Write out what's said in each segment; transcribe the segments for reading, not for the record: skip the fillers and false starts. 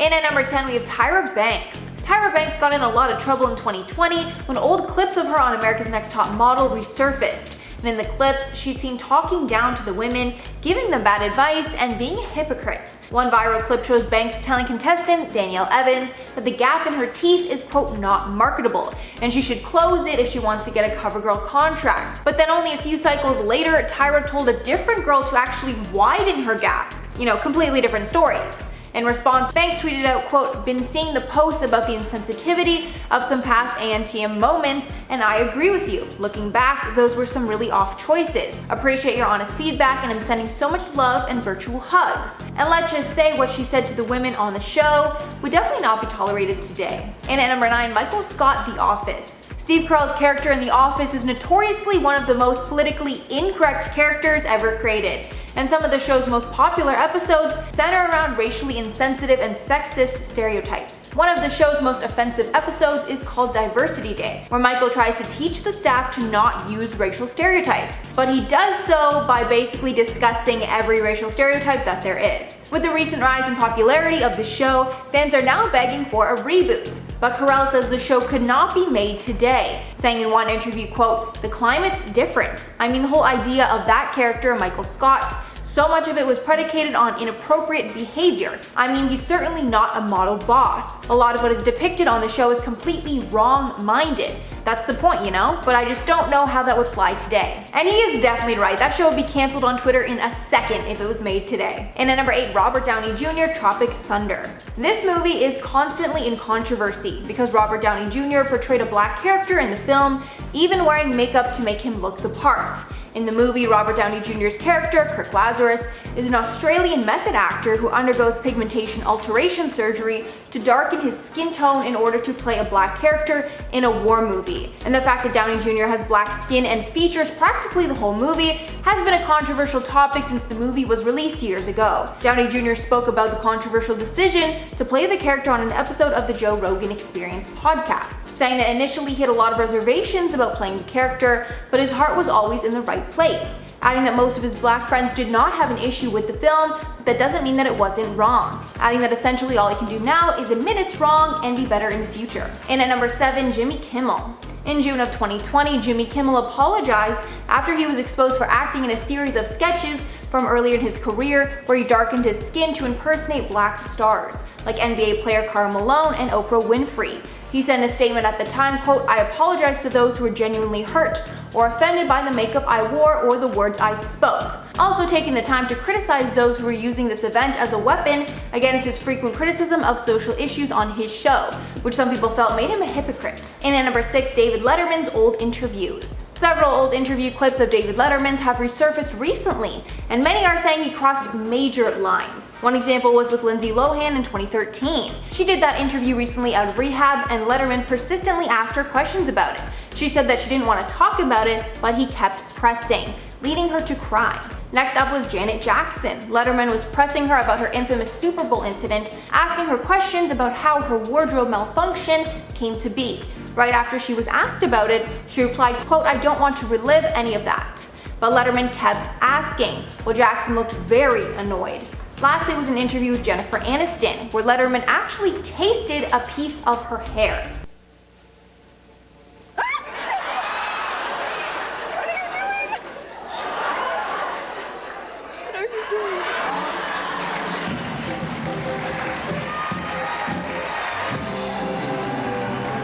And at number 10 we have Tyra Banks. Tyra Banks got in a lot of trouble in 2020 when old clips of her on America's Next Top Model resurfaced. And in the clips, she's seen talking down to the women, giving them bad advice, and being a hypocrite. One viral clip shows Banks telling contestant Danielle Evans that the gap in her teeth is quote not marketable, and she should close it if she wants to get a CoverGirl contract. But then only a few cycles later, Tyra told a different girl to actually widen her gap. You know, completely different stories. In response, Banks tweeted out, quote, "Been seeing the posts about the insensitivity of some past ANTM moments, and I agree with you. Looking back, those were some really off choices. Appreciate your honest feedback, and I'm sending so much love and virtual hugs." And let's just say what she said to the women on the show would definitely not be tolerated today. And at number 9, Michael Scott, The Office. Steve Carell's character in The Office is notoriously one of the most politically incorrect characters ever created, and some of the show's most popular episodes center around racially insensitive and sexist stereotypes. One of the show's most offensive episodes is called Diversity Day, where Michael tries to teach the staff to not use racial stereotypes, but he does so by basically discussing every racial stereotype that there is. With the recent rise in popularity of the show, fans are now begging for a reboot. But Carell says the show could not be made today, saying in one interview, quote, "The climate's different. I mean, the whole idea of that character, Michael Scott, so much of it was predicated on inappropriate behavior. I mean, he's certainly not a model boss. A lot of what is depicted on the show is completely wrong-minded. That's the point, you know? But I just don't know how that would fly today." And he is definitely right. That show would be canceled on Twitter in a second if it was made today. And at number 8, Robert Downey Jr., Tropic Thunder. This movie is constantly in controversy because Robert Downey Jr. portrayed a black character in the film, even wearing makeup to make him look the part. In the movie, Robert Downey Jr.'s character, Kirk Lazarus, is an Australian method actor who undergoes pigmentation alteration surgery to darken his skin tone in order to play a black character in a war movie. And the fact that Downey Jr. has black skin and features practically the whole movie has been a controversial topic since the movie was released years ago. Downey Jr. spoke about the controversial decision to play the character on an episode of the Joe Rogan Experience podcast, saying that initially he had a lot of reservations about playing the character, but his heart was always in the right place. Adding that most of his black friends did not have an issue with the film, but that doesn't mean that it wasn't wrong. Adding that essentially all he can do now is admit it's wrong and be better in the future. And at number 7, Jimmy Kimmel. In June of 2020, Jimmy Kimmel apologized after he was exposed for acting in a series of sketches from earlier in his career where he darkened his skin to impersonate black stars, like NBA player Karl Malone and Oprah Winfrey. He said in a statement at the time, quote, "I apologize to those who were genuinely hurt or offended by the makeup I wore or the words I spoke." Also taking the time to criticize those who were using this event as a weapon against his frequent criticism of social issues on his show, which some people felt made him a hypocrite. And at number 6, David Letterman's old interviews. Several old interview clips of David Letterman's have resurfaced recently, and many are saying he crossed major lines. One example was with Lindsay Lohan in 2013. She did that interview recently out of rehab, and Letterman persistently asked her questions about it. She said that she didn't want to talk about it, but he kept pressing, leading her to cry. Next up was Janet Jackson. Letterman was pressing her about her infamous Super Bowl incident, asking her questions about how her wardrobe malfunction came to be. Right after she was asked about it, she replied, quote, "I don't want to relive any of that." But Letterman kept asking, while Jackson looked very annoyed. Lastly was an interview with Jennifer Aniston, where Letterman actually tasted a piece of her hair.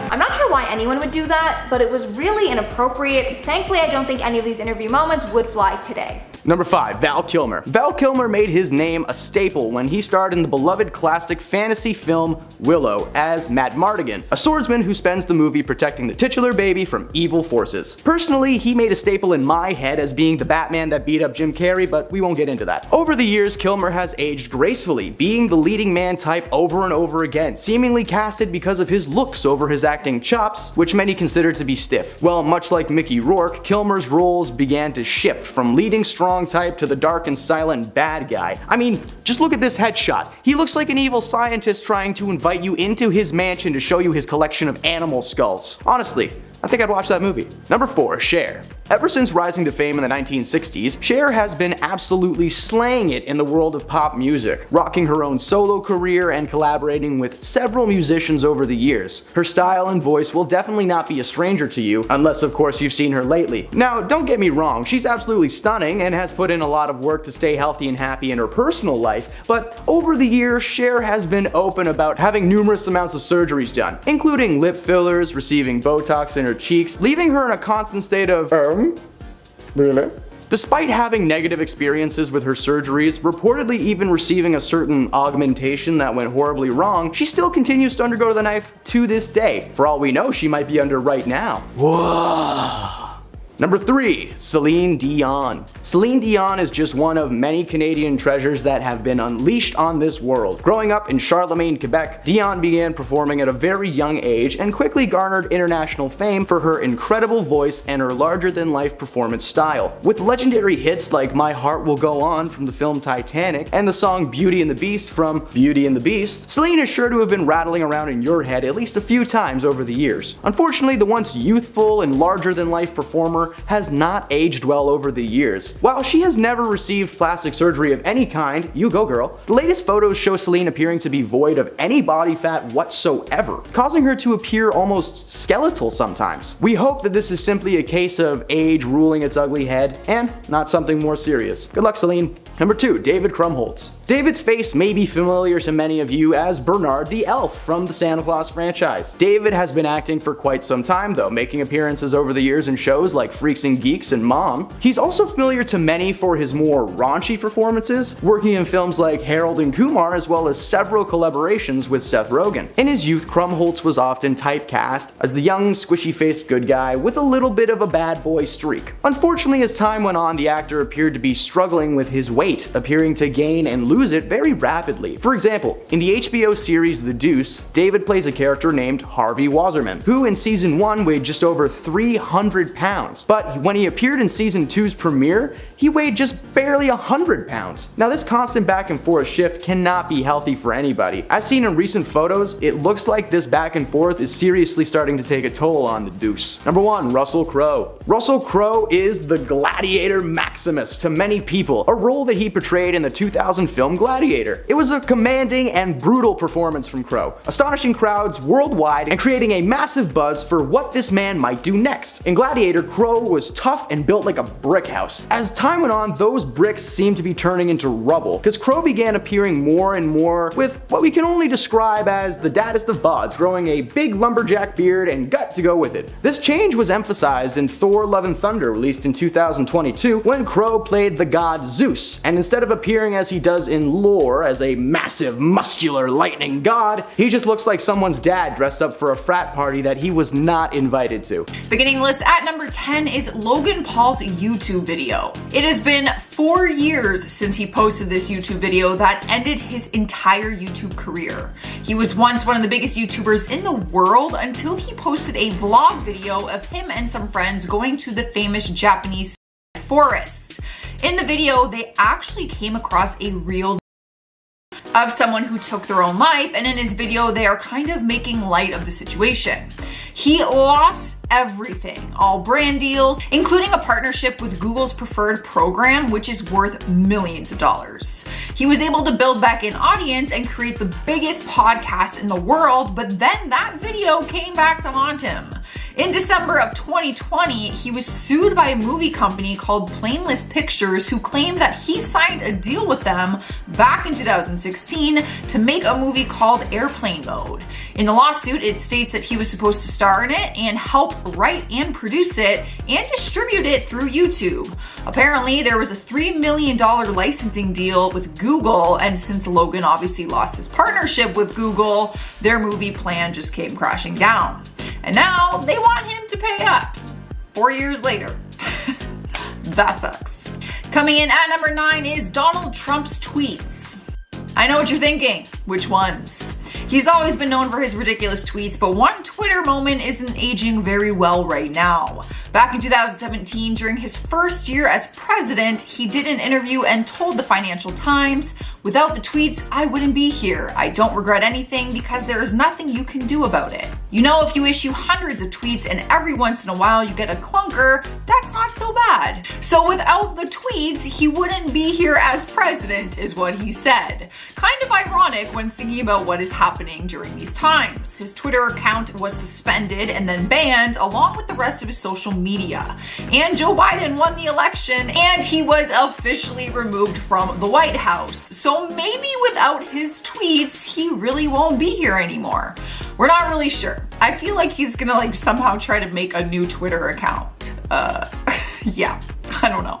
I'm not sure why anyone would do that, but it was really inappropriate. Thankfully, I don't think any of these interview moments would fly today. Number 5, Val Kilmer. Val Kilmer made his name a staple when he starred in the beloved classic fantasy film Willow as Matt Mardigan, a swordsman who spends the movie protecting the titular baby from evil forces. Personally, he made a staple in my head as being the Batman that beat up Jim Carrey, but we won't get into that. Over the years, Kilmer has aged gracefully, being the leading man type over and over again, seemingly casted because of his looks over his acting chops, which many consider to be stiff. Well, much like Mickey Rourke, Kilmer's roles began to shift from leading strong type to the dark and silent bad guy. I mean, just look at this headshot. He looks like an evil scientist trying to invite you into his mansion to show you his collection of animal skulls. Honestly, I think I'd watch that movie. Number 4, Cher. Ever since rising to fame in the 1960s, Cher has been absolutely slaying it in the world of pop music, rocking her own solo career and collaborating with several musicians over the years. Her style and voice will definitely not be a stranger to you, unless of course you've seen her lately. Now, don't get me wrong, she's absolutely stunning and has put in a lot of work to stay healthy and happy in her personal life, but over the years, Cher has been open about having numerous amounts of surgeries done, including lip fillers, receiving Botox in her cheeks, leaving her in a constant state of, really? Despite having negative experiences with her surgeries, reportedly even receiving a certain augmentation that went horribly wrong, she still continues to undergo the knife to this day. For all we know, she might be under right now. Whoa. Number 3, Celine Dion. Celine Dion is just one of many Canadian treasures that have been unleashed on this world. Growing up in Charlemagne, Quebec, Dion began performing at a very young age and quickly garnered international fame for her incredible voice and her larger-than-life performance style. With legendary hits like My Heart Will Go On from the film Titanic and the song Beauty and the Beast from Beauty and the Beast, Celine is sure to have been rattling around in your head at least a few times over the years. Unfortunately, the once youthful and larger-than-life performer has not aged well over the years. While she has never received plastic surgery of any kind, you go girl, the latest photos show Celine appearing to be void of any body fat whatsoever, causing her to appear almost skeletal sometimes. We hope that this is simply a case of age ruling its ugly head and not something more serious. Good luck, Celine. Number 2, David Krumholtz. David's face may be familiar to many of you as Bernard the Elf from the Santa Claus franchise. David has been acting for quite some time though, making appearances over the years in shows like Freaks and Geeks and Mom. He's also familiar to many for his more raunchy performances, working in films like Harold and Kumar as well as several collaborations with Seth Rogen. In his youth, Krumholtz was often typecast as the young, squishy-faced good guy with a little bit of a bad boy streak. Unfortunately, as time went on, the actor appeared to be struggling with his weight, appearing to gain and lose it very rapidly. For example, in the HBO series The Deuce, David plays a character named Harvey Wasserman, who in season 1 weighed just over 300 pounds. But when he appeared in season 2's premiere, he weighed just barely 100 pounds. Now this constant back and forth shift cannot be healthy for anybody. As seen in recent photos, it looks like this back and forth is seriously starting to take a toll on the Deuce. Number 1, Russell Crowe. Russell Crowe is the Gladiator Maximus to many people, a role that he portrayed in the 2000 film Gladiator. It was a commanding and brutal performance from Crowe, astonishing crowds worldwide and creating a massive buzz for what this man might do next. In Gladiator, Crowe was tough and built like a brick house. As time went on, those bricks seemed to be turning into rubble, because Crowe began appearing more and more with what we can only describe as the daddest of bods, growing a big lumberjack beard and gut to go with it. This change was emphasized in Thor Love and Thunder, released in 2022, when Crowe played the god Zeus, and instead of appearing as he does in lore as a massive, muscular lightning god, he just looks like someone's dad dressed up for a frat party that he was not invited to. Beginning the list at number 10 is Logan Paul's YouTube video. It has been 4 years since he posted this YouTube video that ended his entire YouTube career. He was once one of the biggest YouTubers in the world until he posted a vlog video of him and some friends going to the famous Japanese forest. In the video, they actually came across a real of someone who took their own life, and in his video, they are kind of making light of the situation. He lost everything, all brand deals, including a partnership with Google's preferred program, which is worth millions of dollars. He was able to build back an audience and create the biggest podcast in the world, but then that video came back to haunt him. In December of 2020, he was sued by a movie company called Plainless Pictures, who claimed that he signed a deal with them back in 2016 to make a movie called Airplane Mode. In the lawsuit, it states that he was supposed to star in it and help write and produce it and distribute it through YouTube. Apparently, there was a $3 million licensing deal with Google, and since Logan obviously lost his partnership with Google, their movie plan just came crashing down. And now they want him to pay up 4 years later. That sucks. Coming in at number 9 is Donald Trump's tweets. I know what you're thinking. Which ones? He's always been known for his ridiculous tweets, but one Twitter moment isn't aging very well right now. Back in 2017, during his first year as president, he did an interview and told the Financial Times, Without the tweets, I wouldn't be here. I don't regret anything because there is nothing you can do about it. You know, if you issue hundreds of tweets and every once in a while you get a clunker, that's not so bad. So without the tweets, he wouldn't be here as president, is what he said. Kind of ironic when thinking about what is happening during these times. His Twitter account was suspended and then banned along with the rest of his social media. And Joe Biden won the election and he was officially removed from the White House. So maybe without his tweets, he really won't be here anymore. We're not really sure. I feel like he's gonna somehow try to make a new Twitter account. Yeah, I don't know.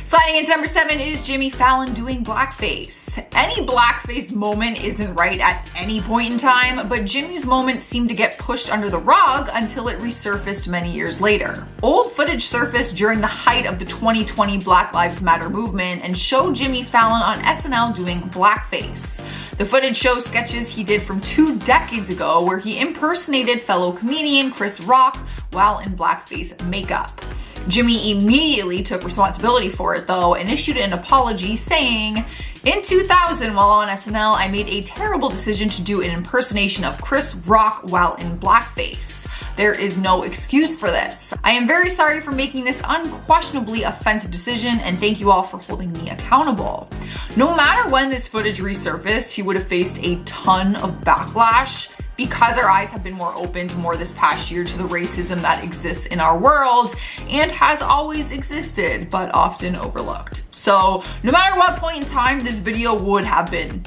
Sliding into number 7 is Jimmy Fallon doing blackface. Any blackface moment isn't right at any point in time, but Jimmy's moment seemed to get pushed under the rug until it resurfaced many years later. Old footage surfaced during the height of the 2020 Black Lives Matter movement and showed Jimmy Fallon on SNL doing blackface. The footage shows sketches he did from 2 decades ago where he impersonated fellow comedian Chris Rock while in blackface makeup. Jimmy immediately took responsibility for it though and issued an apology saying, "In 2000, while on SNL, I made a terrible decision to do an impersonation of Chris Rock while in blackface. There is no excuse for this. I am very sorry for making this unquestionably offensive decision and thank you all for holding me accountable." No matter when this footage resurfaced, he would have faced a ton of backlash because our eyes have been more open to more this past year to the racism that exists in our world and has always existed, but often overlooked. So no matter what point in time, this video would have been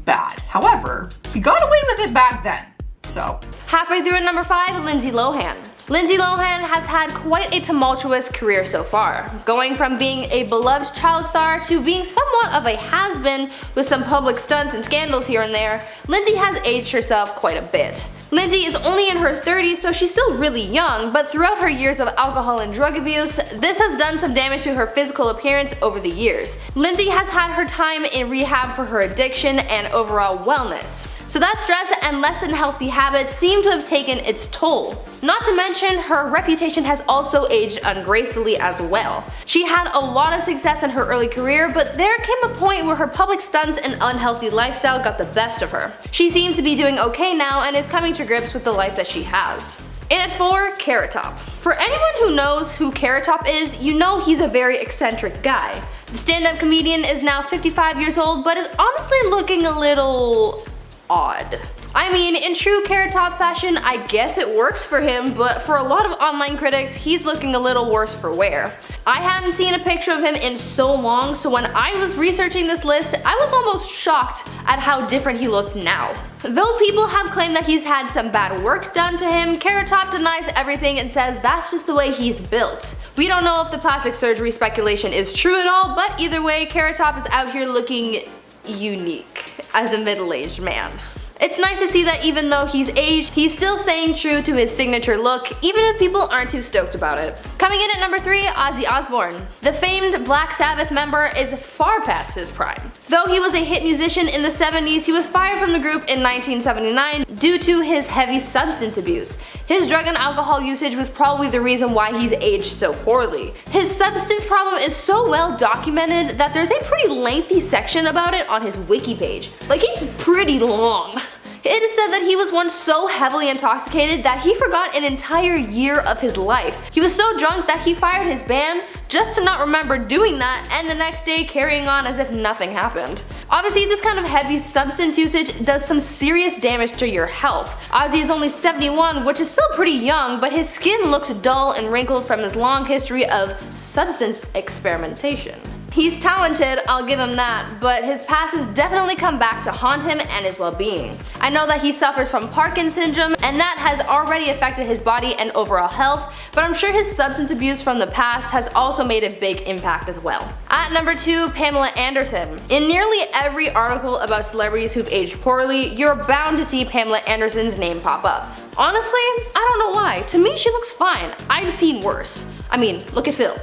bad. However, he got away with it back then, so. Halfway through at number 5, Lindsay Lohan. Lindsay Lohan has had quite a tumultuous career so far, going from being a beloved child star to being somewhat of a has-been with some public stunts and scandals here and there. Lindsay has aged herself quite a bit. Lindsay is only in her 30s, so she's still really young, but throughout her years of alcohol and drug abuse, this has done some damage to her physical appearance over the years. Lindsay has had her time in rehab for her addiction and overall wellness. So that stress and less than healthy habits seem to have taken its toll. Not to mention, her reputation has also aged ungracefully as well. She had a lot of success in her early career, but there came a point where her public stunts and unhealthy lifestyle got the best of her. She seems to be doing okay now and is coming to grips with the life that she has. In at 4, Carrot Top. For anyone who knows who Carrot Top is, you know he's a very eccentric guy. The stand-up comedian is now 55 years old, but is honestly looking a little odd. I mean, in true Carrot Top fashion, I guess it works for him, but for a lot of online critics, he's looking a little worse for wear. I hadn't seen a picture of him in so long, so when I was researching this list, I was almost shocked at how different he looked now. Though people have claimed that he's had some bad work done to him, Carrot Top denies everything and says that's just the way he's built. We don't know if the plastic surgery speculation is true at all, but either way, Carrot Top is out here looking unique as a middle-aged man. It's nice to see that even though he's aged, he's still staying true to his signature look, even if people aren't too stoked about it. Coming in at number 3, Ozzy Osbourne. The famed Black Sabbath member is far past his prime. Though he was a hit musician in the 70s, he was fired from the group in 1979 due to his heavy substance abuse. His drug and alcohol usage was probably the reason why he's aged so poorly. His substance problem is so well documented that there's a pretty lengthy section about it on his wiki page. Like, it's pretty long. It is said that he was once so heavily intoxicated that he forgot an entire year of his life. He was so drunk that he fired his band just to not remember doing that and the next day carrying on as if nothing happened. Obviously, this kind of heavy substance usage does some serious damage to your health. Ozzy is only 71, which is still pretty young, but his skin looks dull and wrinkled from his long history of substance experimentation. He's talented, I'll give him that, but his past has definitely come back to haunt him and his well-being. I know that he suffers from Parkinson's syndrome, and that has already affected his body and overall health, but I'm sure his substance abuse from the past has also made a big impact as well. At number 2, Pamela Anderson. In nearly every article about celebrities who've aged poorly, you're bound to see Pamela Anderson's name pop up. Honestly, I don't know why. To me, she looks fine. I've seen worse. I mean, look at Phil.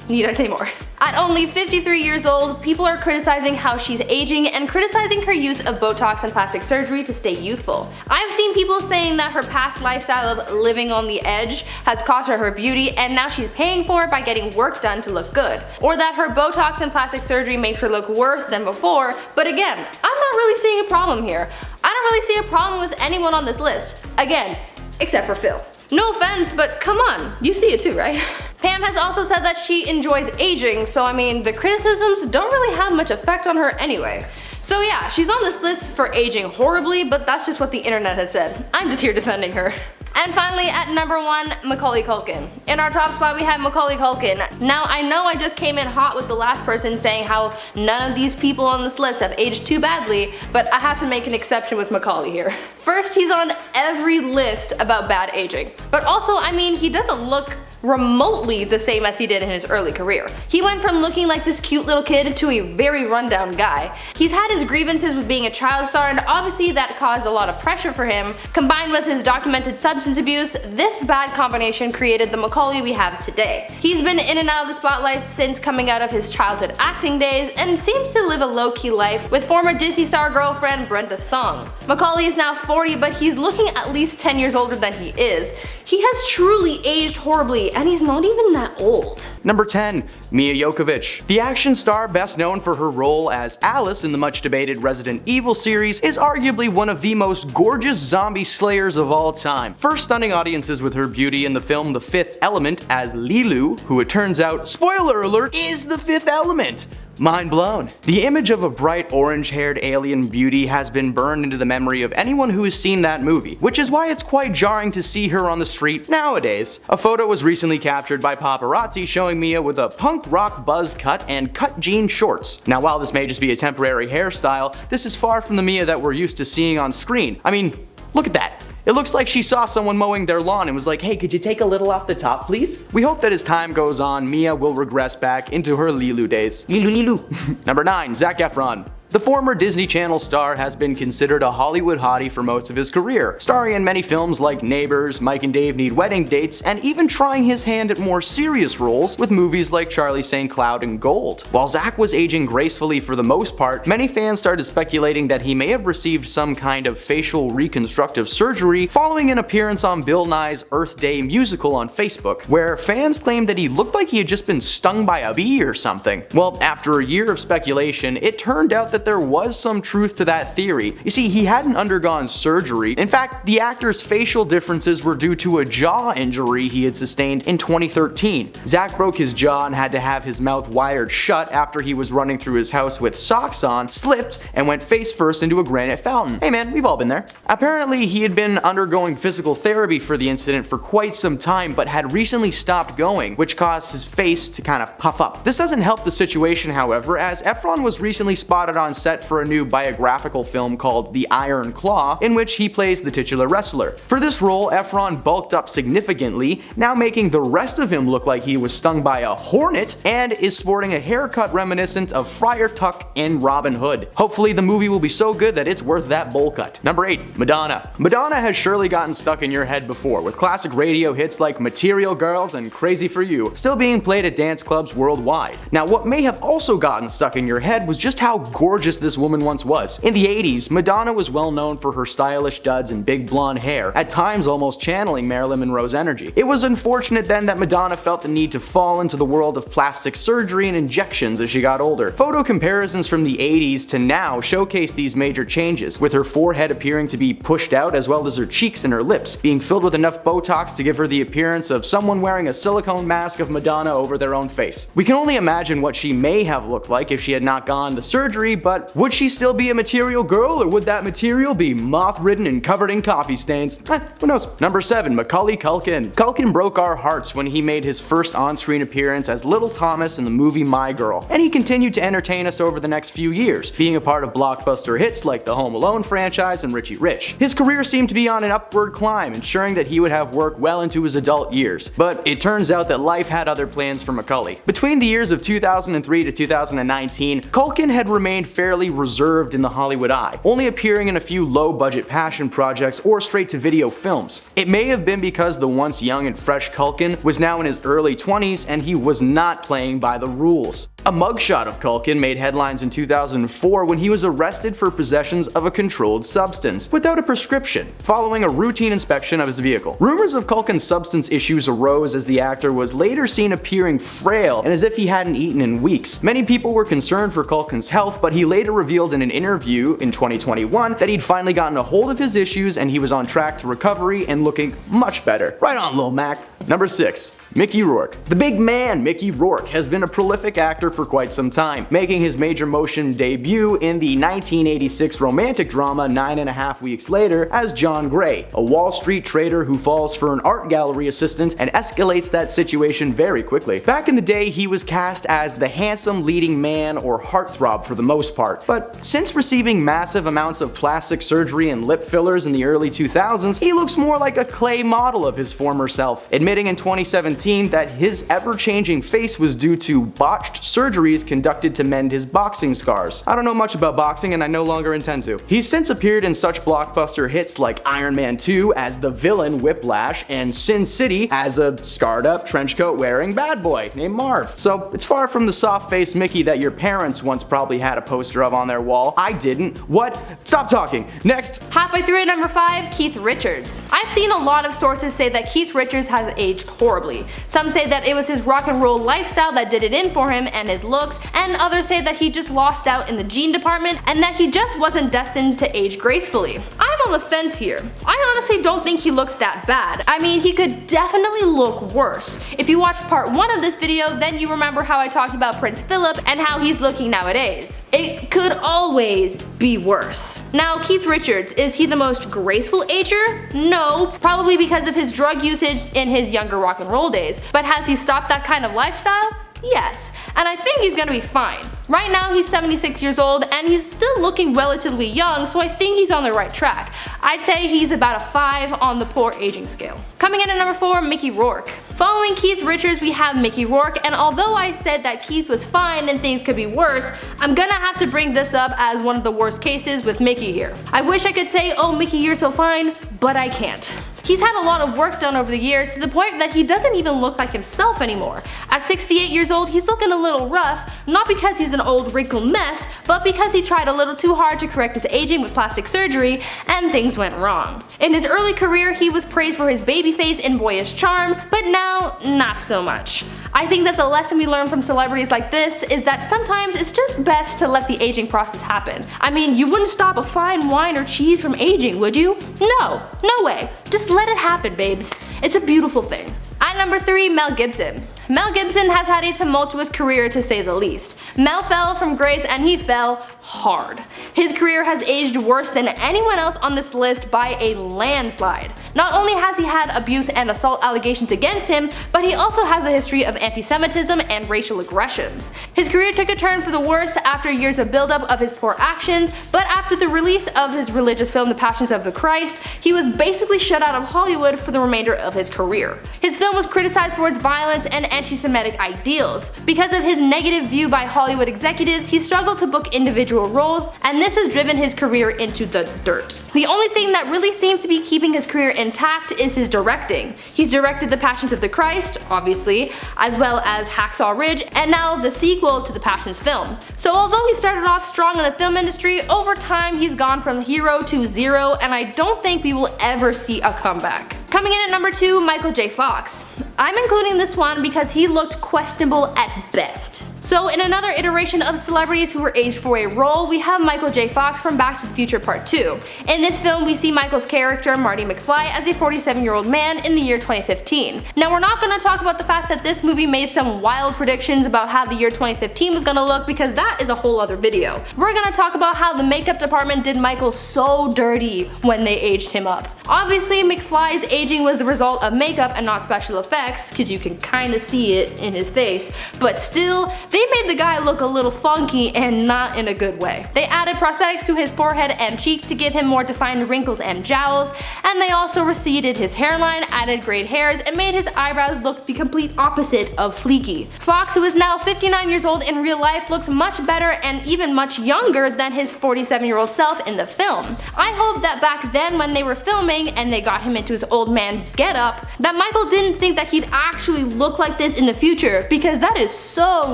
Need I say more? At only 53 years old, people are criticizing how she's aging and criticizing her use of Botox and plastic surgery to stay youthful. I've seen people saying that her past lifestyle of living on the edge has cost her beauty and now she's paying for it by getting work done to look good. Or that her Botox and plastic surgery makes her look worse than before, but again, I'm not really seeing a problem here. I don't really see a problem with anyone on this list. Again, except for Phil. No offense, but come on, you see it too, right? Pam has also said that she enjoys aging, so I mean, the criticisms don't really have much effect on her anyway. So yeah, she's on this list for aging horribly, but that's just what the internet has said. I'm just here defending her. And finally, at number 1, Macaulay Culkin. In our top spot, we have Macaulay Culkin. Now, I know I just came in hot with the last person saying how none of these people on this list have aged too badly, but I have to make an exception with Macaulay here. First, he's on every list about bad aging. But also, I mean, he doesn't look remotely the same as he did in his early career. He went from looking like this cute little kid to a very rundown guy. He's had his grievances with being a child star, and obviously that caused a lot of pressure for him. Combined with his documented substance abuse, this bad combination created the Macaulay we have today. He's been in and out of the spotlight since coming out of his childhood acting days and seems to live a low-key life with former Disney star girlfriend Brenda Song. Macaulay is now 40, but he's looking at least 10 years older than he is. He has truly aged horribly, and he's not even that old. Number 10. Mia Jovovich. The action star, best known for her role as Alice in the much debated Resident Evil series, is arguably one of the most gorgeous zombie slayers of all time. First stunning audiences with her beauty in the film The Fifth Element as Lilu, who it turns out, spoiler alert, is the Fifth Element. Mind blown. The image of a bright orange-haired alien beauty has been burned into the memory of anyone who has seen that movie, which is why it's quite jarring to see her on the street nowadays. A photo was recently captured by paparazzi showing Mia with a punk rock buzz cut and cut jean shorts. Now, while this may just be a temporary hairstyle, this is far from the Mia that we're used to seeing on screen. I mean, look at that. It looks like she saw someone mowing their lawn and was like, hey, could you take a little off the top, please? We hope that as time goes on, Mia will regress back into her Lilu days. Lilu. Number 9, Zac Efron. The former Disney Channel star has been considered a Hollywood hottie for most of his career, starring in many films like Neighbors, Mike and Dave Need Wedding Dates, and even trying his hand at more serious roles with movies like Charlie St. Cloud and Gold. While Zac was aging gracefully for the most part, many fans started speculating that he may have received some kind of facial reconstructive surgery following an appearance on Bill Nye's Earth Day musical on Facebook, where fans claimed that he looked like he had just been stung by a bee or something. Well, after a year of speculation, it turned out that there was some truth to that theory. You see, he hadn't undergone surgery. In fact, the actor's facial differences were due to a jaw injury he had sustained in 2013. Zac broke his jaw and had to have his mouth wired shut after he was running through his house with socks on, slipped, and went face first into a granite fountain. Hey man, we've all been there. Apparently, he had been undergoing physical therapy for the incident for quite some time, but had recently stopped going, which caused his face to kind of puff up. This doesn't help the situation, however, as Efron was recently spotted on set for a new biographical film called The Iron Claw, in which he plays the titular wrestler. For this role, Efron bulked up significantly, now making the rest of him look like he was stung by a hornet, and is sporting a haircut reminiscent of Friar Tuck in Robin Hood. Hopefully the movie will be so good that it's worth that bowl cut. Number 8. Madonna. Madonna has surely gotten stuck in your head before, with classic radio hits like Material Girls and Crazy for You still being played at dance clubs worldwide. Now, what may have also gotten stuck in your head was just how gorgeous this woman once was. In the 80s, Madonna was well known for her stylish duds and big blonde hair, at times almost channeling Marilyn Monroe's energy. It was unfortunate then that Madonna felt the need to fall into the world of plastic surgery and injections as she got older. Photo comparisons from the 80s to now showcase these major changes, with her forehead appearing to be pushed out as well as her cheeks and her lips being filled with enough Botox to give her the appearance of someone wearing a silicone mask of Madonna over their own face. We can only imagine what she may have looked like if she had not gone the surgery, but would she still be a material girl, or would that material be moth-ridden and covered in coffee stains? Who knows? Number 7. Macaulay Culkin. Culkin broke our hearts when he made his first on-screen appearance as Little Thomas in the movie My Girl, and he continued to entertain us over the next few years, being a part of blockbuster hits like the Home Alone franchise and Richie Rich. His career seemed to be on an upward climb, ensuring that he would have work well into his adult years, but it turns out that life had other plans for Macaulay. Between the years of 2003 to 2019, Culkin had remained fairly reserved in the Hollywood eye, only appearing in a few low-budget passion projects or straight-to-video films. It may have been because the once young and fresh Culkin was now in his early 20s and he was not playing by the rules. A mugshot of Culkin made headlines in 2004 when he was arrested for possessions of a controlled substance without a prescription, following a routine inspection of his vehicle. Rumors of Culkin's substance issues arose as the actor was later seen appearing frail and as if he hadn't eaten in weeks. Many people were concerned for Culkin's health, but he later revealed in an interview in 2021 that he'd finally gotten a hold of his issues and he was on track to recovery and looking much better. Right on, Lil Mac. Number 6. Mickey Rourke. The big man, Mickey Rourke, has been a prolific actor for quite some time, making his major motion debut in the 1986 romantic drama 9.5 Weeks Later as John Gray, a Wall Street trader who falls for an art gallery assistant and escalates that situation very quickly. Back in the day, he was cast as the handsome leading man or heartthrob for the most part, but since receiving massive amounts of plastic surgery and lip fillers in the early 2000s, he looks more like a clay model of his former self, admitting in 2017 that his ever-changing face was due to botched surgeries conducted to mend his boxing scars. I don't know much about boxing and I no longer intend to. He's since appeared in such blockbuster hits like Iron Man 2 as the villain Whiplash and Sin City as a scarred-up trenchcoat wearing bad boy named Marv. So it's far from the soft-faced Mickey that your parents once probably had a poster of on their wall. I didn't. What? Stop talking. Next. Halfway through at number 5, Keith Richards. I've seen a lot of sources say that Keith Richards has aged horribly. Some say that it was his rock and roll lifestyle that did it in for him and his looks, and others say that he just lost out in the gene department and that he just wasn't destined to age gracefully. I'm on the fence here. I honestly don't think he looks that bad. I mean, he could definitely look worse. If you watched part 1 of this video, then you remember how I talked about Prince Phillip and how he's looking nowadays. It could always be worse. Now, Keith Richards, is he the most graceful ager? No, probably because of his drug usage in his younger rock and roll days. But has he stopped that kind of lifestyle? Yes, and I think he's gonna be fine. Right now he's 76 years old and he's still looking relatively young, so I think he's on the right track. I'd say he's about a 5 on the poor aging scale. Coming in at number 4, Mickey Rourke. Following Keith Richards, we have Mickey Rourke, and although I said that Keith was fine and things could be worse, I'm gonna have to bring this up as one of the worst cases with Mickey here. I wish I could say, oh Mickey, you're so fine, but I can't. He's had a lot of work done over the years to the point that he doesn't even look like himself anymore. At 68 years old, he's looking a little rough, not because he's an old wrinkled mess, but because he tried a little too hard to correct his aging with plastic surgery and things went wrong. In his early career, he was praised for his baby face and boyish charm, but now, not so much. I think that the lesson we learn from celebrities like this is that sometimes it's just best to let the aging process happen. I mean, you wouldn't stop a fine wine or cheese from aging, would you? No way. Just let it happen, babes. It's a beautiful thing. At number 3, Mel Gibson. Mel Gibson has had a tumultuous career to say the least. Mel fell from grace and he fell hard. His career has aged worse than anyone else on this list by a landslide. Not only has he had abuse and assault allegations against him, but he also has a history of anti-Semitism and racial aggressions. His career took a turn for the worse after years of buildup of his poor actions, but after the release of his religious film The Passions of the Christ, he was basically shut out of Hollywood for the remainder of his career. His film was criticized for its violence and anti-Semitic ideals. Because of his negative view by Hollywood executives, he struggled to book individual roles, and this has driven his career into the dirt. The only thing that really seems to be keeping his career intact is his directing. He's directed The Passions of the Christ, obviously, as well as Hacksaw Ridge, and now the sequel to the Passions film. So although he started off strong in the film industry, over time he's gone from hero to zero, and I don't think we will ever see a comeback. Coming in at number 2, Michael J. Fox. I'm including this one because he looked questionable at best. So in another iteration of celebrities who were aged for a role, we have Michael J. Fox from Back to the Future Part 2. In this film, we see Michael's character, Marty McFly, as a 47-year-old man in the year 2015. Now we're not going to talk about the fact that this movie made some wild predictions about how the year 2015 was going to look, because that is a whole other video. We're going to talk about how the makeup department did Michael so dirty when they aged him up. Obviously, McFly's aging was the result of makeup and not special effects, because you can kind of see it in his face, but still, they made the guy look a little funky and not in a good way. They added prosthetics to his forehead and cheeks to give him more defined wrinkles and jowls, and they also receded his hairline, added grayed hairs, and made his eyebrows look the complete opposite of fleeky. Fox, who is now 59 years old in real life, looks much better and even much younger than his 47-year-old self in the film. I hope that back then when they were filming and they got him into his old man getup, that Michael didn't think that he'd actually look like this in the future, because that is so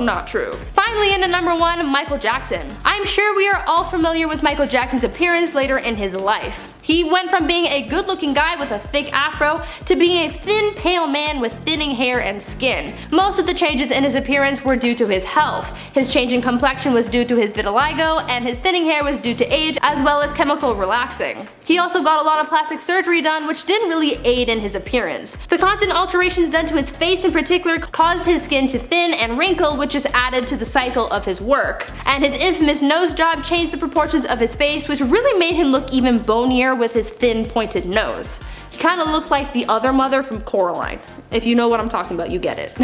not true. Finally, into number 1, Michael Jackson. I'm sure we are all familiar with Michael Jackson's appearance later in his life. He went from being a good-looking guy with a thick afro to being a thin, pale man with thinning hair and skin. Most of the changes in his appearance were due to his health. His change in complexion was due to his vitiligo, and his thinning hair was due to age as well as chemical relaxing. He also got a lot of plastic surgery done, which didn't really aid in his appearance. The constant alterations done to his face in particular caused his skin to thin and wrinkle, which just added to the cycle of his work. And his infamous nose job changed the proportions of his face, which really made him look even bonier with his thin pointed nose. He kinda looked like the other mother from Coraline. If you know what I'm talking about, you get it.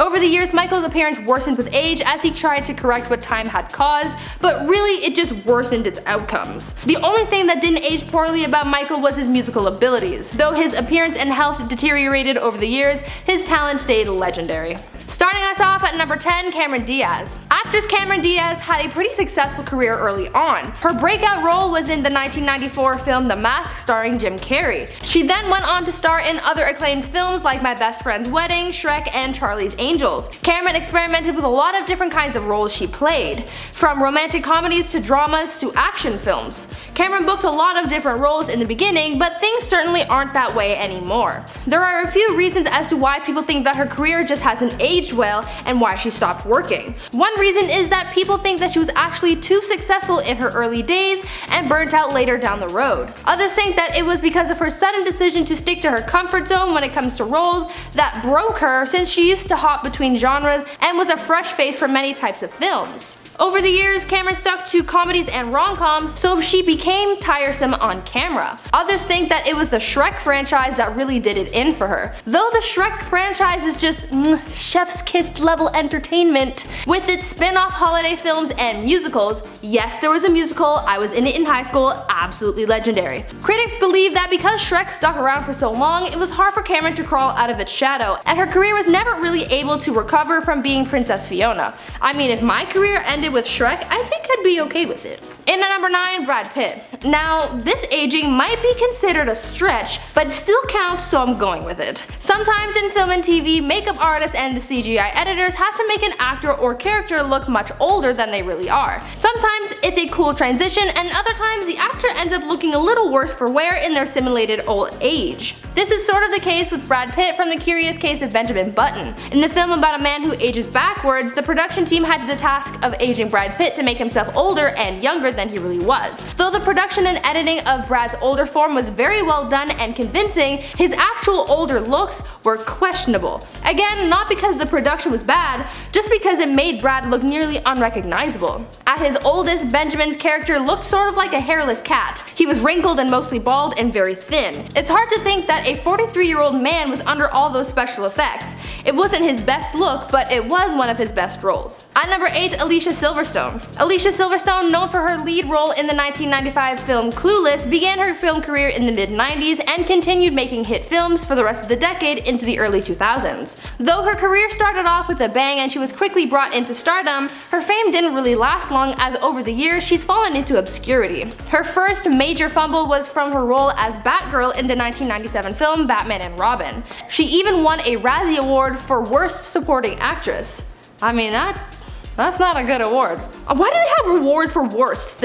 Over the years, Michael's appearance worsened with age as he tried to correct what time had caused, but really it just worsened its outcomes. The only thing that didn't age poorly about Michael was his musical abilities. Though his appearance and health deteriorated over the years, his talent stayed legendary. Starting us off at number 10, Cameron Diaz. Actress Cameron Diaz had a pretty successful career early on. Her breakout role was in the 1994 film The Mask starring Jim Carrey. She then went on to star in other acclaimed films like My Best Friend's Wedding, Shrek, and Charlie's Angels. Cameron experimented with a lot of different kinds of roles she played, from romantic comedies to dramas to action films. Cameron booked a lot of different roles in the beginning, but things certainly aren't that way anymore. There are a few reasons as to why people think that her career just hasn't aged well and why she stopped working. One reason is that people think that she was actually too successful in her early days and burnt out later down the road. Others think that it was because of her sudden decision to stick to her comfort zone when it comes to roles that broke her, since she used to hop between genres and was a fresh face for many types of films. Over the years, Cameron stuck to comedies and rom-coms, so she became tiresome on camera. Others think that it was the Shrek franchise that really did it in for her. Though the Shrek franchise is just chef's kiss level entertainment, with its spin-off holiday films and musicals. Yes, there was a musical, I was in it in high school, absolutely legendary. Critics believe that because Shrek stuck around for so long, it was hard for Cameron to crawl out of its shadow, and her career was never really able to recover from being Princess Fiona. I mean, if my career ended with Shrek, I think I'd be okay with it. In at number 9, Brad Pitt. Now, this aging might be considered a stretch, but it still counts, so I'm going with it. Sometimes in film and TV, makeup artists and the CGI editors have to make an actor or character look much older than they really are. Sometimes it's a cool transition, and other times the actor ends up looking a little worse for wear in their simulated old age. This is sort of the case with Brad Pitt from The Curious Case of Benjamin Button. In the film about a man who ages backwards, the production team had the task of aging Brad Pitt to make himself older and younger than he really was. Though the production and editing of Brad's older form was very well done and convincing, his actual older looks were questionable. Again, not because the production was bad, just because it made Brad look nearly unrecognizable. At his oldest, Benjamin's character looked sort of like a hairless cat. He was wrinkled and mostly bald and very thin. It's hard to think that a 43-year-old man was under all those special effects. It wasn't his best look, but it was one of his best roles. At number 8, Alicia Silverstone. Alicia Silverstone, known for her lead role in the 1995 film Clueless, began her film career in the mid-90s and continued making hit films for the rest of the decade into the early 2000s. Though her career started off with a bang and she was quickly brought into stardom, her fame didn't really last long, as over the years she's fallen into obscurity. Her first major fumble was from her role as Batgirl in the 1997 film Batman and Robin. She even won a Razzie Award for Worst Supporting Actress. I mean, that's not a good award. Why do they have awards for worst?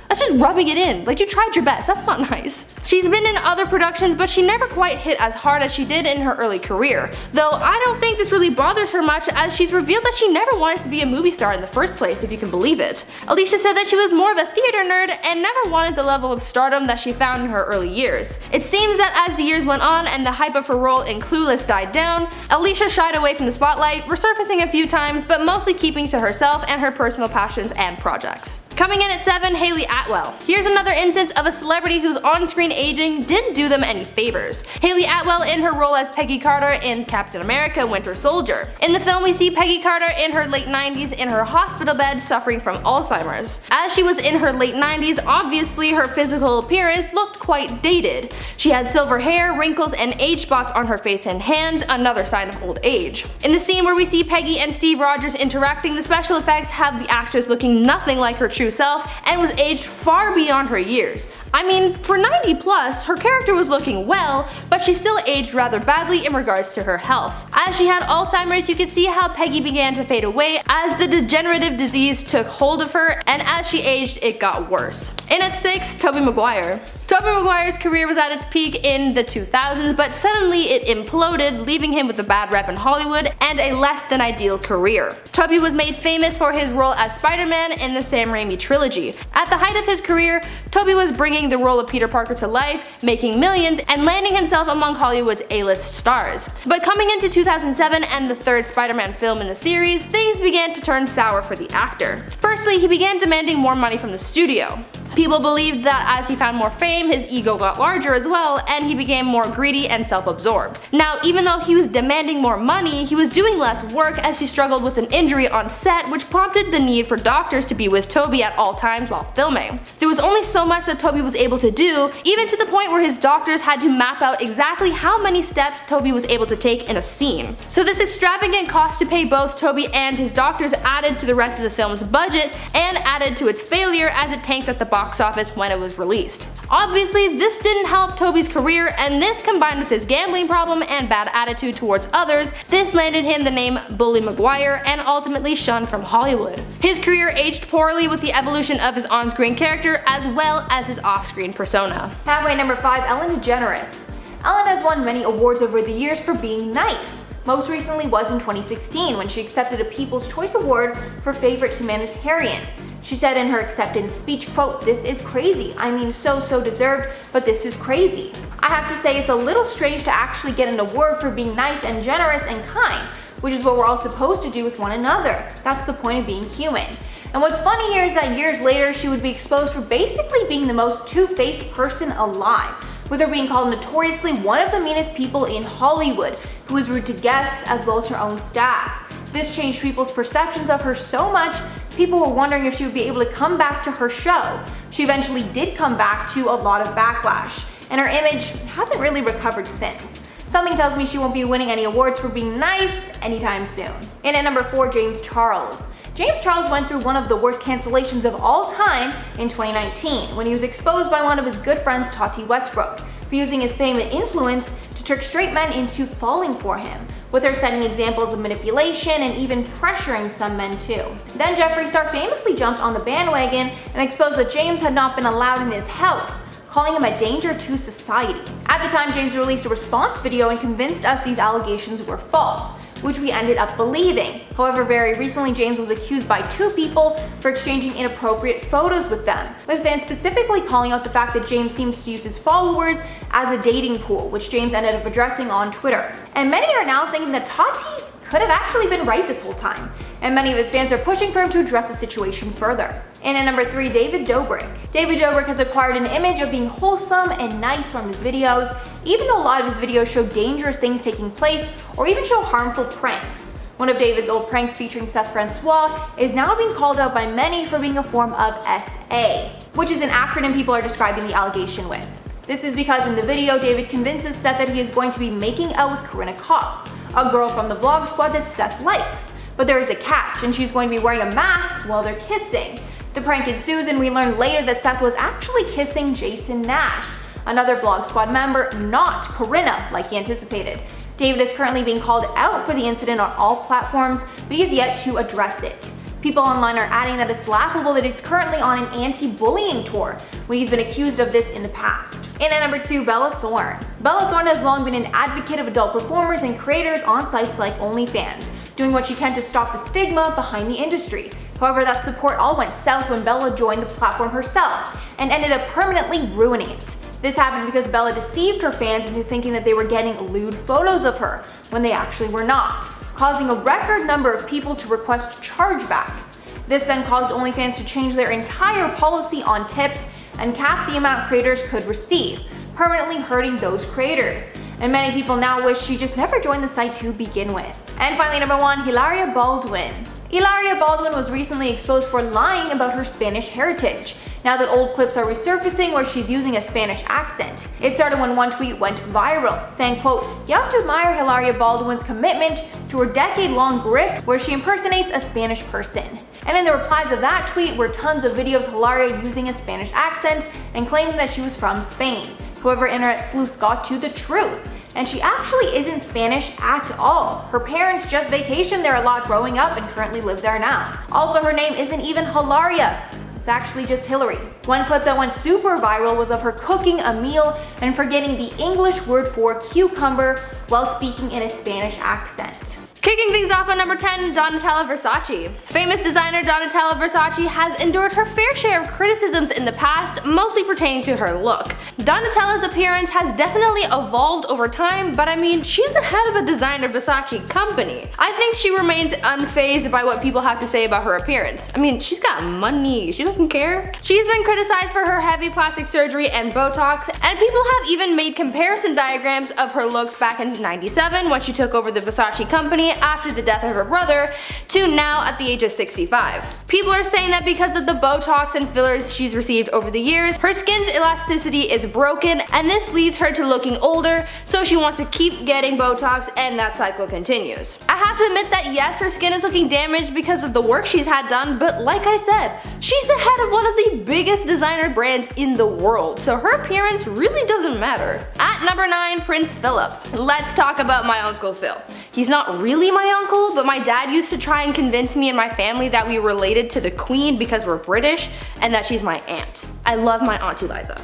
That's just rubbing it in. Like, you tried your best. That's not nice. She's been in other productions, but she never quite hit as hard as she did in her early career. Though I don't think this really bothers her much, as she's revealed that she never wanted to be a movie star in the first place, if you can believe it. Alicia said that she was more of a theater nerd and never wanted the level of stardom that she found in her early years. It seems that as the years went on and the hype of her role in Clueless died down, Alicia shied away from the spotlight, resurfacing a few times, but mostly keeping to herself and her personal passions and projects. Coming in at 7, Hayley Atwell. Here's another instance of a celebrity whose on-screen aging didn't do them any favors. Hayley Atwell in her role as Peggy Carter in Captain America: Winter Soldier. In the film, we see Peggy Carter in her late 90s in her hospital bed suffering from Alzheimer's. As she was in her late 90s, obviously her physical appearance looked quite dated. She had silver hair, wrinkles, and age spots on her face and hands, another sign of old age. In the scene where we see Peggy and Steve Rogers interacting, the special effects have the actress looking nothing like her true self and was aged far beyond her years. I mean, for 90 plus, her character was looking well, but she still aged rather badly in regards to her health. As she had Alzheimer's, you could see how Peggy began to fade away as the degenerative disease took hold of her, and as she aged, it got worse. In at 6, Tobey Maguire. Tobey Maguire's career was at its peak in the 2000s, but suddenly it imploded, leaving him with a bad rep in Hollywood and a less than ideal career. Tobey was made famous for his role as Spider-Man in the Sam Raimi trilogy. At the height of his career, Tobey was bringing the role of Peter Parker to life, making millions, and landing himself among Hollywood's A-list stars. But coming into 2007 and the third Spider-Man film in the series, things began to turn sour for the actor. Firstly, he began demanding more money from the studio. People believed that as he found more fame, his ego got larger as well, and he became more greedy and self-absorbed. Now, even though he was demanding more money, he was doing less work as he struggled with an injury on set, which prompted the need for doctors to be with Tobey at all times while filming. There was only so much that Tobey was able to do, even to the point where his doctors had to map out exactly how many steps Tobey was able to take in a scene. So this extravagant cost to pay both Tobey and his doctors added to the rest of the film's budget and added to its failure as it tanked at the box office when it was released. Obviously, this didn't help Tobey's career, and this combined with his gambling problem and bad attitude towards others, this landed him the name Bully Maguire and ultimately shunned from Hollywood. His career aged poorly with the evolution of his on-screen character as well as his off-screen persona. Halfway number 5, Ellen DeGeneres. Ellen has won many awards over the years for being nice. Most recently was in 2016 when she accepted a People's Choice Award for Favorite Humanitarian. She said in her acceptance speech, quote, "This is crazy. I mean, so deserved, but this is crazy. I have to say it's a little strange to actually get an award for being nice and generous and kind, which is what we're all supposed to do with one another. That's the point of being human." And what's funny here is that years later, she would be exposed for basically being the most two-faced person alive, with her being called notoriously one of the meanest people in Hollywood, who was rude to guests as well as her own staff. This changed people's perceptions of her so much, people were wondering if she would be able to come back to her show. She eventually did come back to a lot of backlash, and her image hasn't really recovered since. Something tells me she won't be winning any awards for being nice anytime soon. And at number 4, James Charles. James Charles went through one of the worst cancellations of all time in 2019 when he was exposed by one of his good friends, Tati Westbrook, for using his fame and influence to trick straight men into falling for him, with her setting examples of manipulation and even pressuring some men too. Then Jeffree Star famously jumped on the bandwagon and exposed that James had not been allowed in his house, calling him a danger to society. At the time, James released a response video and convinced us these allegations were false, which we ended up believing. However, very recently, James was accused by 2 people for exchanging inappropriate photos with them, with fans specifically calling out the fact that James seems to use his followers as a dating pool, which James ended up addressing on Twitter. And many are now thinking that Tati could have actually been right this whole time, and many of his fans are pushing for him to address the situation further. And at number 3, David Dobrik. David Dobrik has acquired an image of being wholesome and nice from his videos, even though a lot of his videos show dangerous things taking place or even show harmful pranks. One of David's old pranks featuring Seth Francois is now being called out by many for being a form of SA, which is an acronym people are describing the allegation with. This is because in the video, David convinces Seth that he is going to be making out with Corinna Kopf, a girl from the vlog squad that Seth likes. But there is a catch, and she's going to be wearing a mask while they're kissing. The prank ensues, and we learn later that Seth was actually kissing Jason Nash, another vlog squad member, not Corinna like he anticipated. David is currently being called out for the incident on all platforms, but he has yet to address it. People online are adding that it's laughable that he's currently on an anti-bullying tour when he's been accused of this in the past. And at number 2, Bella Thorne. Bella Thorne has long been an advocate of adult performers and creators on sites like OnlyFans, doing what she can to stop the stigma behind the industry. However, that support all went south when Bella joined the platform herself and ended up permanently ruining it. This happened because Bella deceived her fans into thinking that they were getting lewd photos of her when they actually were not, causing a record number of people to request chargebacks. This then caused OnlyFans to change their entire policy on tips and cap the amount creators could receive, permanently hurting those creators. And many people now wish she just never joined the site to begin with. And finally, number 1, Hilaria Baldwin. Hilaria Baldwin was recently exposed for lying about her Spanish heritage, now that old clips are resurfacing where she's using a Spanish accent. It started when one tweet went viral, saying, quote, "You have to admire Hilaria Baldwin's commitment to her decade-long grift where she impersonates a Spanish person." And in the replies of that tweet were tons of videos of Hilaria using a Spanish accent and claiming that she was from Spain. However, internet sleuths got to the truth, and she actually isn't Spanish at all. Her parents just vacationed there a lot growing up and currently live there now. Also, her name isn't even Hilaria. It's actually just Hillary. One clip that went super viral was of her cooking a meal and forgetting the English word for cucumber while speaking in a Spanish accent. Kicking things off at number 10, Donatella Versace. Famous designer Donatella Versace has endured her fair share of criticisms in the past, mostly pertaining to her look. Donatella's appearance has definitely evolved over time, but I mean, she's the head of a designer Versace company. I think she remains unfazed by what people have to say about her appearance. I mean, she's got money, she doesn't care. She's been criticized for her heavy plastic surgery and Botox, and people have even made comparison diagrams of her looks back in '97 when she took over the Versace company after the death of her brother, to now at the age of 65. People are saying that because of the Botox and fillers she's received over the years, her skin's elasticity is broken, and this leads her to looking older, so she wants to keep getting Botox and that cycle continues. I have to admit that yes, her skin is looking damaged because of the work she's had done, but like I said, she's the head of one of the biggest designer brands in the world, so her appearance really doesn't matter. At number 9, Prince Phillip. Let's talk about my Uncle Phil. He's not really my uncle, but my dad used to try and convince me and my family that we related to the Queen because we're British and that she's my aunt. I love my Aunt Eliza.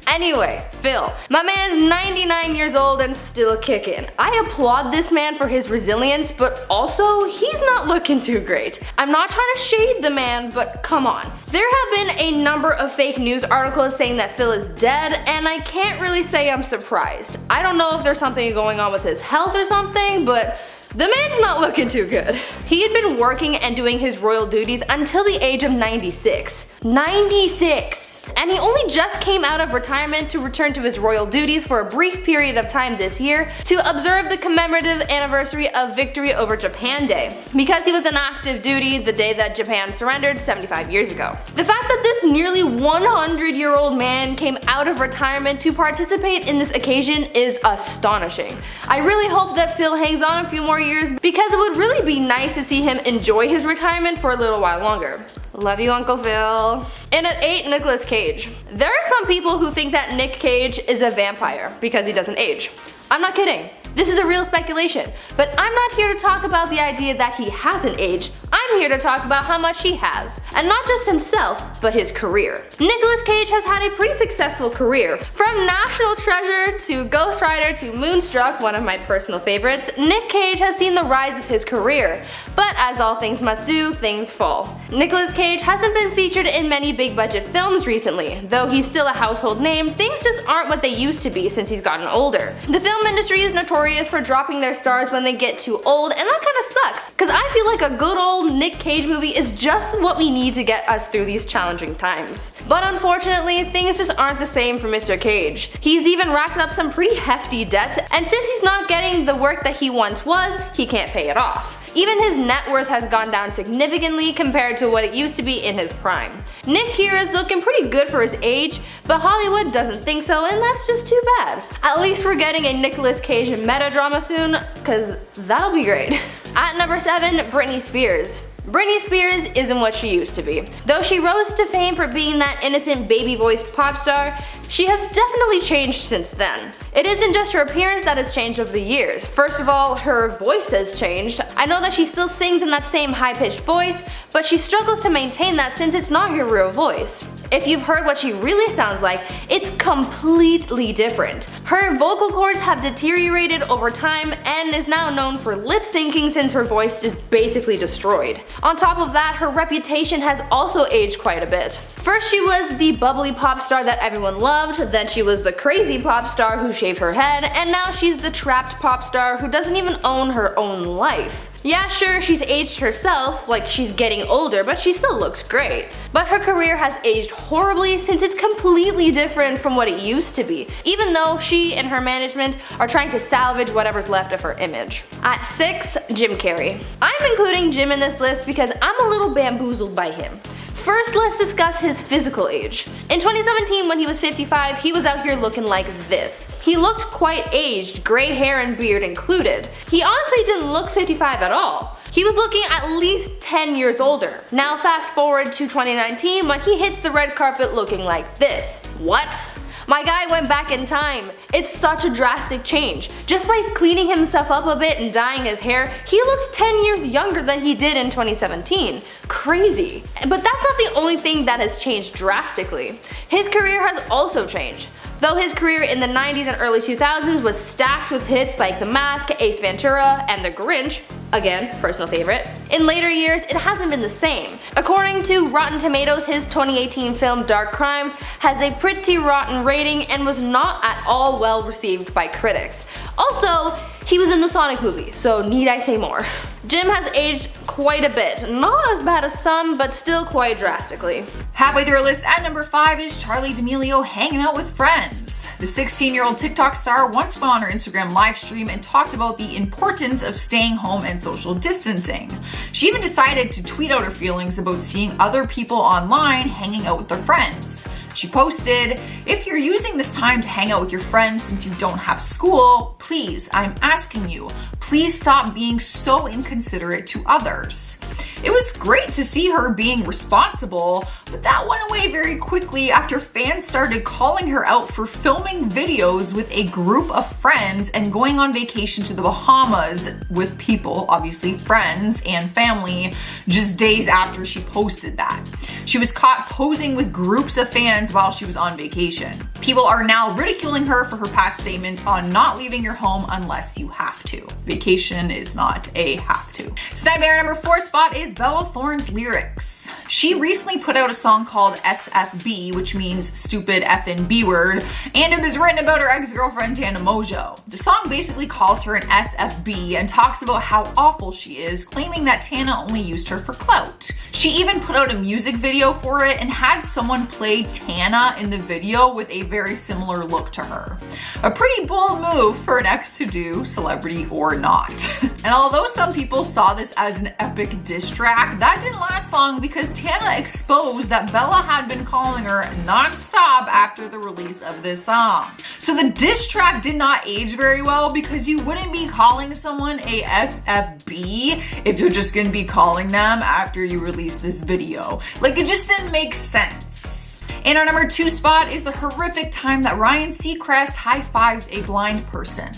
Anyway, Phil. My man's 99 years old and still kicking. I applaud this man for his resilience, but also he's not looking too great. I'm not trying to shade the man, but come on. There have been a number of fake news articles saying that Phil is dead, and I can't really say I'm surprised. I don't know if there's something going on with his health or something, but the man's not looking too good. He had been working and doing his royal duties until the age of 96. 96! And he only just came out of retirement to return to his royal duties for a brief period of time this year to observe the commemorative anniversary of victory over Japan Day, because he was on active duty the day that Japan surrendered 75 years ago. The fact that this nearly 100-year-old man came out of retirement to participate in this occasion is astonishing. I really hope that Phil hangs on a few more years, because it would really be nice to see him enjoy his retirement for a little while longer. Love you, Uncle Phil. And at 8, Nicolas Cage. There are some people who think that Nick Cage is a vampire because he doesn't age. I'm not kidding. This is a real speculation, but I'm not here to talk about the idea that he hasn't aged. I'm here to talk about how much he has. And not just himself, but his career. Nicolas Cage has had a pretty successful career. From National Treasure to Ghost Rider to Moonstruck, one of my personal favorites, Nick Cage has seen the rise of his career. But as all things must do, things fall. Nicolas Cage hasn't been featured in many big budget films recently. Though he's still a household name, things just aren't what they used to be since he's gotten older. The film industry is notorious for dropping their stars when they get too old, and that kinda sucks, cause I feel like a good old Nick Cage movie is just what we need to get us through these challenging times. But unfortunately, things just aren't the same for Mr. Cage. He's even racked up some pretty hefty debts, and since he's not getting the work that he once was, he can't pay it off. Even his net worth has gone down significantly compared to what it used to be in his prime. Nick here is looking pretty good for his age, but Hollywood doesn't think so, and that's just too bad. At least we're getting a Nicolas Cage meta-drama soon, cause that'll be great. At number 7, Britney Spears. Britney Spears isn't what she used to be. Though she rose to fame for being that innocent baby-voiced pop star, she has definitely changed since then. It isn't just her appearance that has changed over the years. First of all, her voice has changed. I know that she still sings in that same high-pitched voice, but she struggles to maintain that since it's not her real voice. If you've heard what she really sounds like, it's completely different. Her vocal cords have deteriorated over time and is now known for lip syncing since her voice is basically destroyed. On top of that, her reputation has also aged quite a bit. First she was the bubbly pop star that everyone loved, then she was the crazy pop star who shaved her head, and now she's the trapped pop star who doesn't even own her own life. Yeah, sure, she's aged herself, like she's getting older, but she still looks great. But her career has aged horribly since it's completely different from what it used to be, even though she and her management are trying to salvage whatever's left of her image. At 6, Jim Carrey. I'm including Jim in this list because I'm a little bamboozled by him. First, let's discuss his physical age. In 2017, when he was 55, he was out here looking like this. He looked quite aged, gray hair and beard included. He honestly didn't look 55 at all. He was looking at least 10 years older. Now fast forward to 2019 when he hits the red carpet looking like this. What? My guy went back in time. It's such a drastic change. Just by cleaning himself up a bit and dyeing his hair, he looked 10 years younger than he did in 2017. Crazy. But that's not the only thing that has changed drastically. His career has also changed. Though his career in the 90s and early 2000s was stacked with hits like The Mask, Ace Ventura, and The Grinch, again, personal favorite, in later years it hasn't been the same. According to Rotten Tomatoes, his 2018 film Dark Crimes has a pretty rotten rating and was not at all well received by critics. Also, he was in the Sonic movie, so need I say more? Jim has aged quite a bit, not as bad as some, but still quite drastically. Halfway through our list at number 5 is Charli D'Amelio hanging out with friends. The 16-year-old TikTok star once went on her Instagram live stream and talked about the importance of staying home and social distancing. She even decided to tweet out her feelings about seeing other people online hanging out with their friends. She posted, "If you're using this time to hang out with your friends since you don't have school, please, I'm asking you, please stop being so inconsiderate to others." It was great to see her being responsible, but that went away very quickly after fans started calling her out for filming videos with a group of friends and going on vacation to the Bahamas with people, obviously friends and family, just days after she posted that. She was caught posing with groups of fans while she was on vacation. People are now ridiculing her for her past statements on not leaving your home unless you have to. Vacation is not a have to. Snap Bear number 4 spot is Bella Thorne's lyrics. She recently put out a song called SFB, which means stupid effing B word, and it is written about her ex-girlfriend Tana Mojo. The song basically calls her an SFB and talks about how awful she is, claiming that Tana only used her for clout. She even put out a music video for it and had someone play Tana in the video with a very similar look to her. A pretty bold move for an ex to do, celebrity or not. And although some people saw this as an epic diss track, that didn't last long because Tana exposed that Bella had been calling her non-stop after the release of this song. So the diss track did not age very well because you wouldn't be calling someone a SFB if you're just gonna be calling them after you release this video. Like, it just didn't make sense. In our number 2 spot is the horrific time that Ryan Seacrest high-fived a blind person.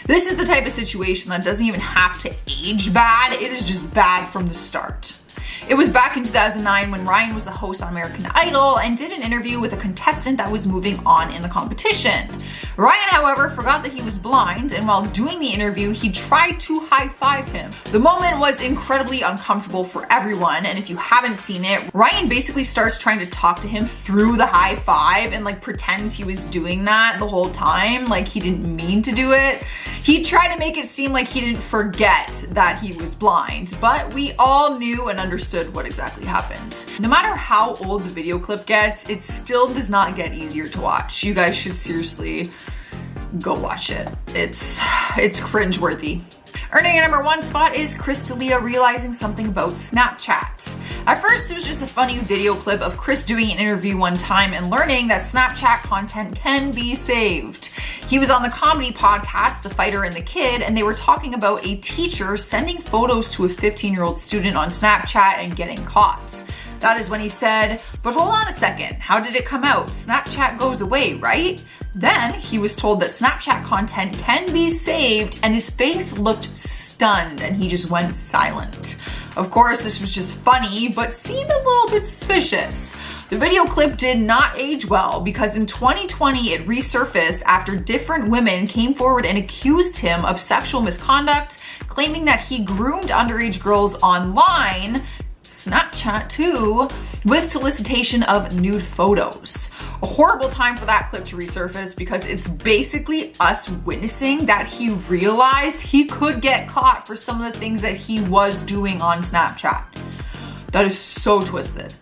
This is the type of situation that doesn't even have to age bad, it is just bad from the start. It was back in 2009 when Ryan was the host on American Idol and did an interview with a contestant that was moving on in the competition. Ryan, however, forgot that he was blind, and while doing the interview, he tried to high-five him. The moment was incredibly uncomfortable for everyone, and if you haven't seen it, Ryan basically starts trying to talk to him through the high five and like pretends he was doing that the whole time, like he didn't mean to do it. He tried to make it seem like he didn't forget that he was blind, but we all knew and understood what exactly happened. No matter how old the video clip gets, it still does not get easier to watch. You guys should seriously go watch it. It's cringeworthy. Earning a number 1 spot is Chris D'Elia realizing something about Snapchat. At first, it was just a funny video clip of Chris doing an interview one time and learning that Snapchat content can be saved. He was on the comedy podcast, The Fighter and the Kid, and they were talking about a teacher sending photos to a 15-year-old student on Snapchat and getting caught. That is when he said, "But hold on a second, how did it come out? Snapchat goes away, right?" Then he was told that Snapchat content can be saved, and his face looked stunned and he just went silent. Of course, this was just funny, but seemed a little bit suspicious. The video clip did not age well because in 2020 it resurfaced after different women came forward and accused him of sexual misconduct, claiming that he groomed underage girls online, Snapchat too, with solicitation of nude photos. A horrible time for that clip to resurface because it's basically us witnessing that he realized he could get caught for some of the things that he was doing on Snapchat. That is so twisted.